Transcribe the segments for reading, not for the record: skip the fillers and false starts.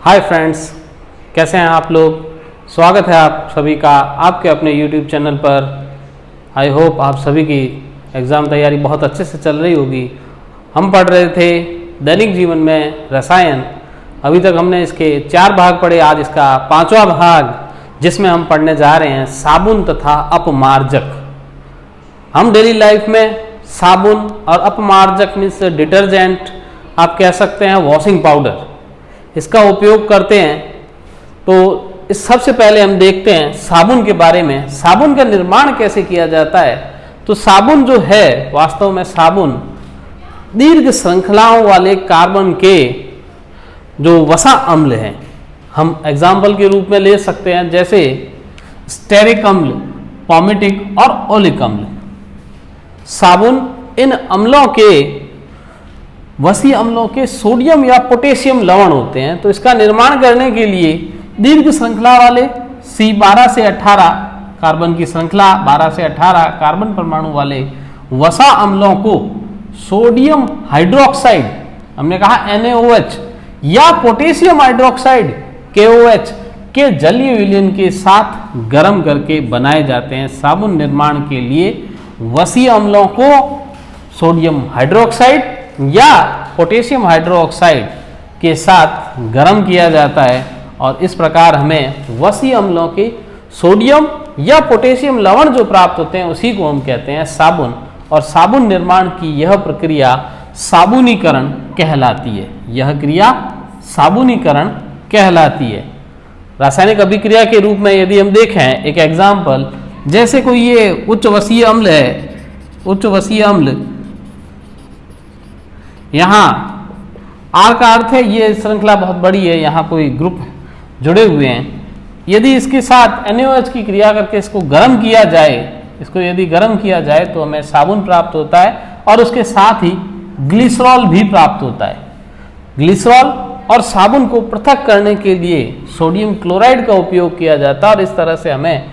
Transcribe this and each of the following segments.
Hi friends, कैसे हैं आप लोग। स्वागत है आप सभी का आपके अपने यूट्यूब चैनल पर। आई होप आप सभी की एग्ज़ाम तैयारी बहुत अच्छे से चल रही होगी। हम पढ़ रहे थे दैनिक जीवन में रसायन। अभी तक हमने इसके 4 भाग पढ़े, आज इसका 5वां भाग जिसमें हम पढ़ने जा रहे हैं साबुन तथा अपमार्जक। हम डेली लाइफ में साबुन और अपमार्जक मीन्स डिटर्जेंट, आप कह सकते हैं वॉशिंग पाउडर, इसका उपयोग करते हैं। तो इस सबसे पहले हम देखते हैं साबुन के बारे में, साबुन का निर्माण कैसे किया जाता है। तो साबुन जो है, वास्तव में साबुन दीर्घ श्रृंखलाओं वाले कार्बन के जो वसा अम्ल हैं, हम एग्जाम्पल के रूप में ले सकते हैं, जैसे स्टेरिक अम्ल, पॉमिटिक और ओलिक अम्ल। साबुन इन अम्लों के वसी अम्लों के सोडियम या पोटेशियम लवण होते हैं। तो इसका निर्माण करने के लिए दीर्घ श्रृंखला वाले C12 से 18 कार्बन की श्रृंखला, 12 से 18 कार्बन परमाणु वाले वसा अम्लों को सोडियम हाइड्रोक्साइड, हमने कहा NaOH, या पोटेशियम हाइड्रोक्साइड KOH के जलीय विलयन के साथ गर्म करके बनाए जाते हैं। साबुन निर्माण के लिए वसी अम्लों को सोडियम हाइड्रोक्साइड या पोटेशियम हाइड्रोक्साइड के साथ गर्म किया जाता है और इस प्रकार हमें वसी अम्लों के सोडियम या पोटेशियम लवण जो प्राप्त होते हैं उसी को हम कहते हैं साबुन। और साबुन निर्माण की यह प्रक्रिया साबुनीकरण कहलाती है। यह क्रिया साबुनीकरण कहलाती है। रासायनिक अभिक्रिया के रूप में यदि हम देखें एक एग्जाम्पल, जैसे कोई ये उच्च वसीय अम्ल है, उच्च वसीय अम्ल, यहाँ R का अर्थ है ये श्रृंखला बहुत बड़ी है, यहाँ कोई ग्रुप जुड़े हुए हैं। यदि इसके साथ NaOH की क्रिया करके इसको गर्म किया जाए, इसको यदि गर्म किया जाए तो हमें साबुन प्राप्त होता है और उसके साथ ही ग्लिसरॉल भी प्राप्त होता है। ग्लिसरॉल और साबुन को पृथक करने के लिए सोडियम क्लोराइड का उपयोग किया जाता है और इस तरह से हमें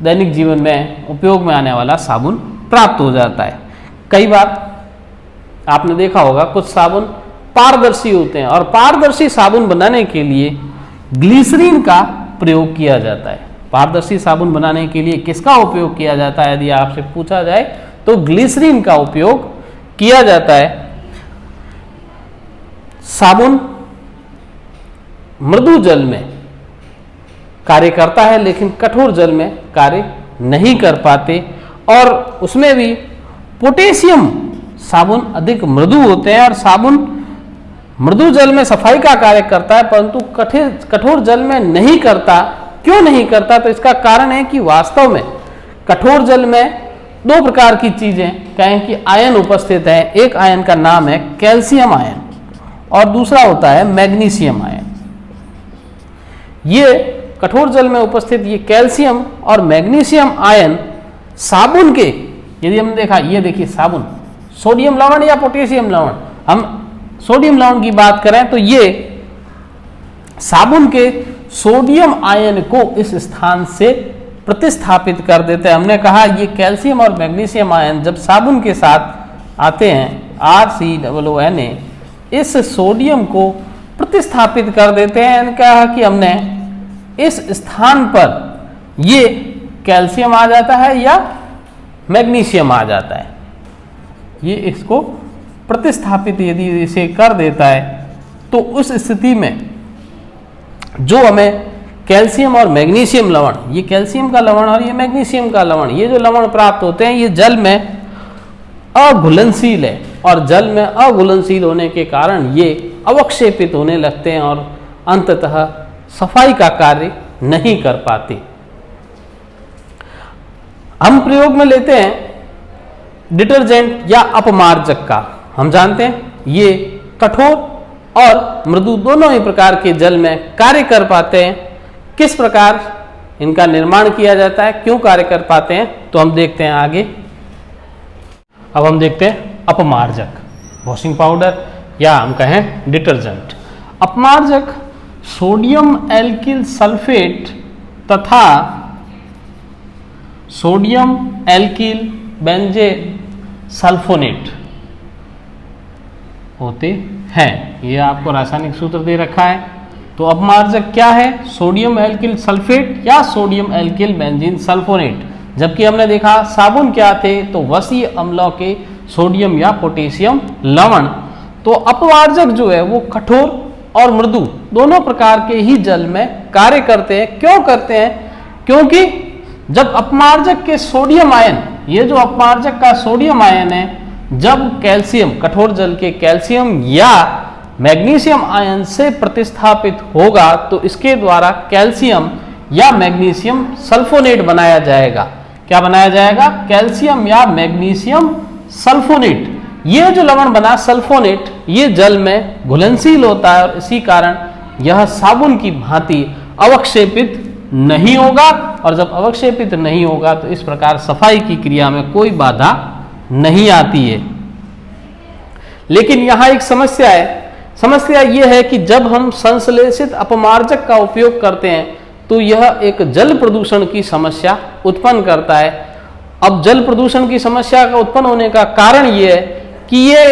दैनिक जीवन में उपयोग में आने वाला साबुन प्राप्त हो जाता है। कई बार आपने देखा होगा कुछ साबुन पारदर्शी होते हैं और पारदर्शी साबुन बनाने के लिए ग्लिसरीन का प्रयोग किया जाता है। पारदर्शी साबुन बनाने के लिए किसका उपयोग किया जाता है यदि आपसे पूछा जाए तो ग्लिसरीन का उपयोग किया जाता है। साबुन मृदु जल में कार्य करता है लेकिन कठोर जल में कार्य नहीं कर पाते, और उसमें भी पोटेशियम साबुन अधिक मृदु होते हैं और साबुन मृदु जल में सफाई का कार्य करता है परंतु कठोर जल में नहीं करता। क्यों नहीं करता? तो इसका कारण है कि वास्तव में कठोर जल में 2 प्रकार की चीजें कहें कि आयन उपस्थित है। एक आयन का नाम है कैल्शियम आयन और दूसरा होता है मैग्नीशियम आयन। ये कठोर जल में उपस्थित ये कैल्शियम और मैग्नीशियम आयन साबुन के, यदि हमने देखा, ये देखिए साबुन सोडियम लवण या पोटेशियम लवण, हम सोडियम लवण की बात करें तो ये साबुन के सोडियम आयन को इस स्थान से प्रतिस्थापित कर देते हैं। हमने कहा ये कैल्शियम और मैग्नीशियम आयन जब साबुन के साथ आते हैं RCOONA, इस सोडियम को प्रतिस्थापित कर देते हैं। कहा कि हमने इस स्थान पर ये कैल्शियम आ जाता है या मैग्नीशियम आ जाता है, ये इसको प्रतिस्थापित यदि इसे कर देता है तो उस स्थिति में जो हमें कैल्शियम और मैग्नीशियम लवण, ये कैल्शियम का लवण और ये मैग्नीशियम का लवण, ये जो लवण प्राप्त होते हैं ये जल में अघुलनशील है और जल में अघुलनशील होने के कारण ये अवक्षेपित होने लगते हैं और अंततः सफाई का कार्य नहीं कर पाते। हम प्रयोग में लेते हैं डिटर्जेंट या अपमार्जक का। हम जानते हैं ये कठोर और मृदु दोनों ही प्रकार के जल में कार्य कर पाते हैं। किस प्रकार इनका निर्माण किया जाता है, क्यों कार्य कर पाते हैं, तो हम देखते हैं आगे। अब हम देखते हैं अपमार्जक, वॉशिंग पाउडर या हम कहें डिटर्जेंट। अपमार्जक सोडियम एल्किल सल्फेट तथा सोडियम एल्किल बेंजे सल्फोनेट होते हैं। ये आपको रासायनिक सूत्र दे रखा है। तो अपमार्जक क्या है? सोडियम एल्किल सल्फेट या सोडियम एल्किल बेंजीन सल्फोनेट। जबकि हमने देखा साबुन क्या थे? तो वसीय अम्लों के सोडियम या पोटेशियम लवण। तो अपमार्जक जो है वो कठोर और मृदु दोनों प्रकार के ही जल में कार्य करते हैं। क्यों करते हैं? क्योंकि जब अपमार्जक के सोडियम आयन, ये जो अपमार्जक का सोडियम आयन है, जब कैल्शियम, कठोर जल के कैल्शियम या मैग्नीशियम आयन से प्रतिस्थापित होगा तो इसके द्वारा कैल्शियम या मैग्नीशियम सल्फोनेट बनाया जाएगा। क्या बनाया जाएगा? कैल्शियम या मैग्नीशियम सल्फोनेट। ये जो लवण बना सल्फोनेट, ये जल में घुलनशील होता है और इसी कारण यह साबुन की भांति अवक्षेपित नहीं होगा। और जब अवक्षेपित नहीं होगा तो इस प्रकार सफाई की क्रिया में कोई बाधा नहीं आती है। लेकिन यहां एक समस्या है। समस्या यह है कि जब हम संश्लेषित अपमार्जक का उपयोग करते हैं तो यह एक जल प्रदूषण की समस्या उत्पन्न करता है। अब जल प्रदूषण की समस्या का उत्पन्न होने का कारण यह है कि ये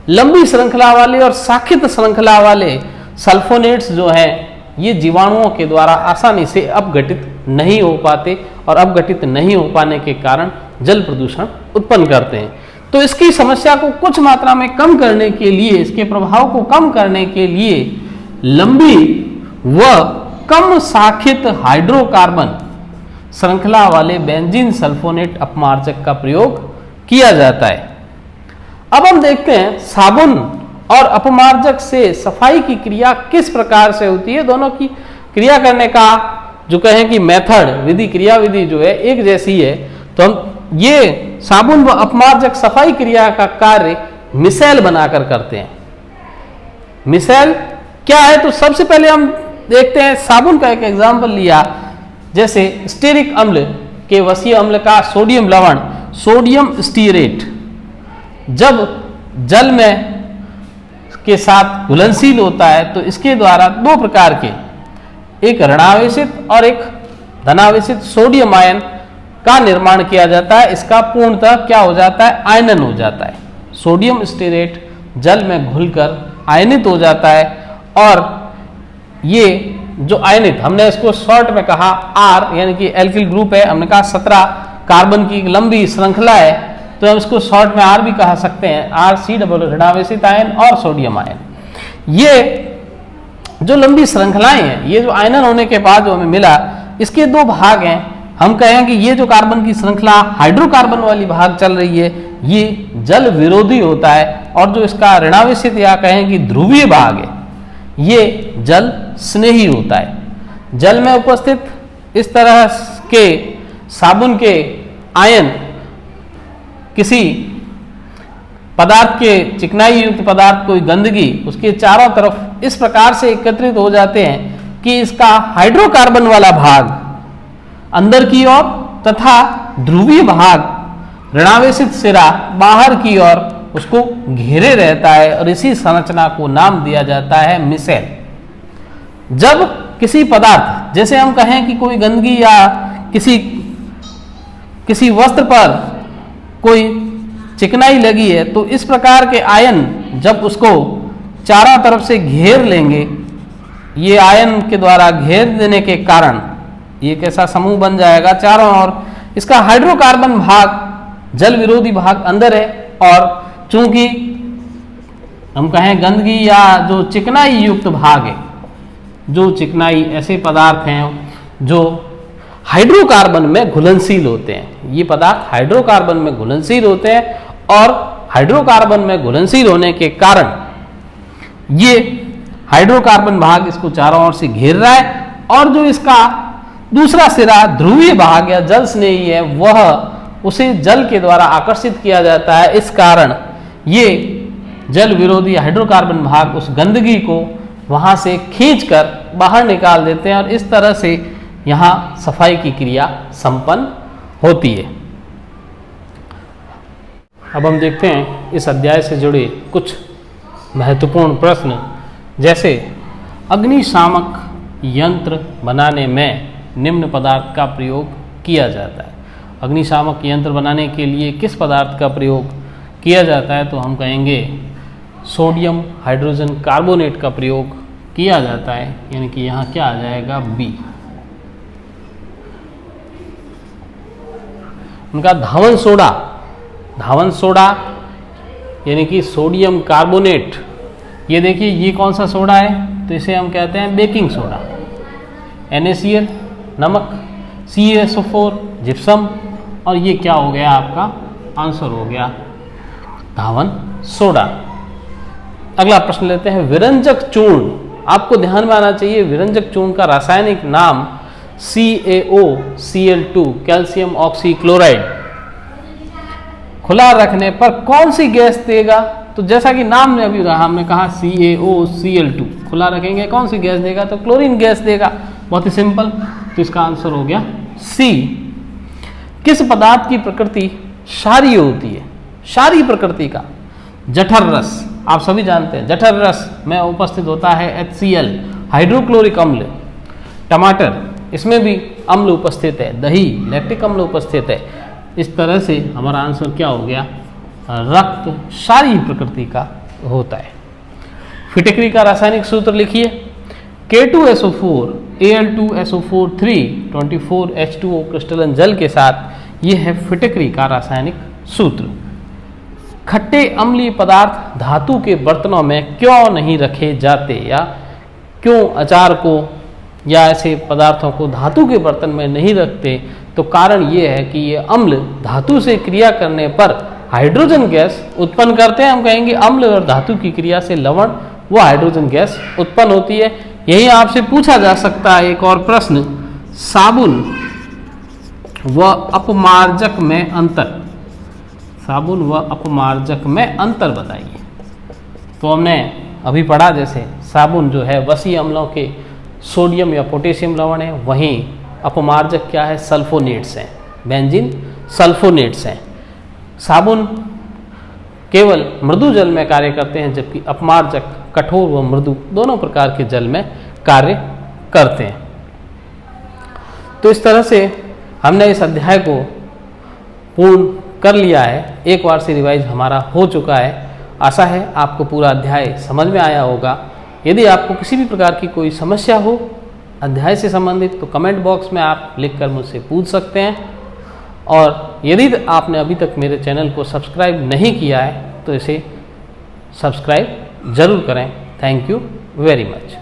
लंबी श्रृंखला वाले और शाखित श्रृंखला वाले सल्फोनेट्स जो हैं, ये जीवाणुओं के द्वारा आसानी से अपघटित नहीं हो पाते और अपघटित नहीं हो पाने के कारण जल प्रदूषण उत्पन्न करते हैं। तो इसकी समस्या को कुछ मात्रा में कम करने के लिए, इसके प्रभाव को कम करने के लिए लंबी व कम शाखित हाइड्रोकार्बन श्रृंखला वाले बेंजीन सल्फोनेट अपमार्जक का प्रयोग किया जाता है। अब हम देखते हैं साबुन और अपमार्जक से सफाई की क्रिया किस प्रकार से होती है। दोनों की क्रिया करने का जो कहें कि मेथड, विधि, क्रिया विधि जो है एक जैसी है। तो हम ये साबुन व अपमार्जक सफाई क्रिया का कार्य मिसेल बनाकर करते हैं। मिसेल क्या है? तो सबसे पहले हम देखते हैं, साबुन का एक एग्जाम्पल लिया, जैसे स्टेरिक अम्ल के वसीय अम्ल का सोडियम लवण, सोडियम स्टीरेट, जब जल में के साथ घुलनशील होता है तो इसके द्वारा दो प्रकार के, एक ऋणावेशित और एक धनावेशित सोडियम आयन का निर्माण किया जाता है। इसका पूर्णतः क्या हो जाता है? आयनन हो जाता है। सोडियम स्टीरेट जल में घुलकर आयनित हो जाता है और ये जो आयनित, हमने इसको शॉर्ट में कहा R, यानी कि एल्किल ग्रुप है, हमने कहा 17 कार्बन की लंबी श्रृंखला है, तो हम इसको शॉर्ट में R भी कहा सकते हैं, RC ऋणावेशित आयन और सोडियम आयन। ये जो लंबी श्रृंखलाएं हैं, ये जो आयनन होने के बाद जो हमें मिला, इसके दो भाग हैं। हम कहें कि ये जो कार्बन की श्रृंखला हाइड्रोकार्बन वाली भाग चल रही है, ये जल विरोधी होता है, और जो इसका ऋणावेशित या कहें कि ध्रुवीय भाग है, ये जल स्नेही होता है। जल में उपस्थित इस तरह के साबुन के आयन किसी पदार्थ के, चिकनाई युक्त पदार्थ, कोई गंदगी, उसके चारों तरफ इस प्रकार से एकत्रित हो जाते हैं कि इसका हाइड्रोकार्बन वाला भाग अंदर की ओर तथा ध्रुवीय भाग ऋणावेशित सिरा बाहर की ओर उसको घेरे रहता है, और इसी संरचना को नाम दिया जाता है मिसेल। जब किसी पदार्थ, जैसे हम कहें कि कोई गंदगी या किसी वस्त्र पर कोई चिकनाई लगी है, तो इस प्रकार के आयन जब उसको चारों तरफ से घेर लेंगे, ये आयन के द्वारा घेर देने के कारण ये कैसा समूह बन जाएगा चारों ओर। इसका हाइड्रोकार्बन भाग, जल विरोधी भाग अंदर है, और चूंकि हम कहें गंदगी या जो चिकनाई युक्त भाग है, जो चिकनाई ऐसे पदार्थ हैं जो हाइड्रोकार्बन में घुलनशील होते हैं, ये पदार्थ हाइड्रोकार्बन में घुलनशील होते हैं, और हाइड्रोकार्बन में घुलनशील होने के कारण ये हाइड्रोकार्बन भाग इसको चारों ओर से घेर रहा है, और जो इसका दूसरा सिरा ध्रुवीय भाग या जल स्नेही है, वह उसे जल के द्वारा आकर्षित किया जाता है। इस कारण ये जल विरोधी हाइड्रोकार्बन भाग उस गंदगी को वहां से खींचकर बाहर निकाल देते हैं, और इस तरह से यहाँ सफाई की क्रिया संपन्न होती है। अब हम देखते हैं इस अध्याय से जुड़े कुछ महत्वपूर्ण प्रश्न, जैसे अग्निशामक यंत्र बनाने में निम्न पदार्थ का प्रयोग किया जाता है। अग्निशामक यंत्र बनाने के लिए किस पदार्थ का प्रयोग किया जाता है? तो हम कहेंगे सोडियम हाइड्रोजन कार्बोनेट का प्रयोग किया जाता है, यानी कि यहाँ क्या आ जाएगा बी। उनका धावन सोडा, धावन सोडा यानी कि सोडियम कार्बोनेट, ये देखिए ये कौन सा सोडा है, तो इसे हम कहते हैं बेकिंग सोडा। NaCl नमक, CaSO4 जिप्सम, और ये क्या हो गया आपका आंसर हो गया धावन सोडा। अगला प्रश्न लेते हैं, विरंजक चूर्ण। आपको ध्यान में आना चाहिए विरंजक चूर्ण का रासायनिक नाम CaOCl2 कैल्शियम ऑक्सीक्लोराइड। खुला रखने पर कौन सी गैस देगा, तो जैसा कि नाम में अभी हमने कहा CaOCl2, खुला रखेंगे कौन सी गैस देगा, तो क्लोरीन गैस देगा। बहुत ही सिंपल, तो इसका आंसर हो गया सी। किस पदार्थ की प्रकृति क्षारीय होती है, क्षारीय प्रकृति का, जठर रस, आप सभी जानते हैं जठर रस में उपस्थित होता है HCl हाइड्रोक्लोरिक अम्ल। टमाटर, इसमें भी अम्ल उपस्थित है। दही, लैक्टिक अम्ल उपस्थित है। इस तरह से हमारा आंसर क्या हो गया, रक्त क्षारीय प्रकृति का होता है। फिटकरी का रासायनिक सूत्र लिखिए, K2SO4 Al2SO4 3 24H2O क्रिस्टलन जल के साथ, ये है फिटकरी का रासायनिक सूत्र। खट्टे अम्लीय पदार्थ धातु के बर्तनों में क्यों नहीं रखे जाते, या क्यों अचार को या ऐसे पदार्थों को धातु के बर्तन में नहीं रखते, तो कारण ये है कि ये अम्ल धातु से क्रिया करने पर हाइड्रोजन गैस उत्पन्न करते हैं। हम कहेंगे अम्ल और धातु की क्रिया से लवण वो हाइड्रोजन गैस उत्पन्न होती है। यही आपसे पूछा जा सकता है एक और प्रश्न, साबुन व अपमार्जक में अंतर, साबुन व अपमार्जक में अंतर बताइए। तो हमने अभी पढ़ा जैसे साबुन जो है वसी अम्लों के सोडियम या पोटेशियम लवण है, वहीं अपमार्जक क्या है, सल्फोनेट्स हैं, बेंजीन सल्फोनेट्स हैं। साबुन केवल मृदु जल में कार्य करते हैं, जबकि अपमार्जक कठोर व मृदु दोनों प्रकार के जल में कार्य करते हैं। तो इस तरह से हमने इस अध्याय को पूर्ण कर लिया है। एक बार से रिवाइज हमारा हो चुका है। आशा है आपको पूरा अध्याय समझ में आया होगा। यदि आपको किसी भी प्रकार की कोई समस्या हो अध्याय से संबंधित, तो कमेंट बॉक्स में आप लिखकर मुझसे पूछ सकते हैं। और यदि आपने अभी तक मेरे चैनल को सब्सक्राइब नहीं किया है तो इसे सब्सक्राइब जरूर करें। Thank you very much.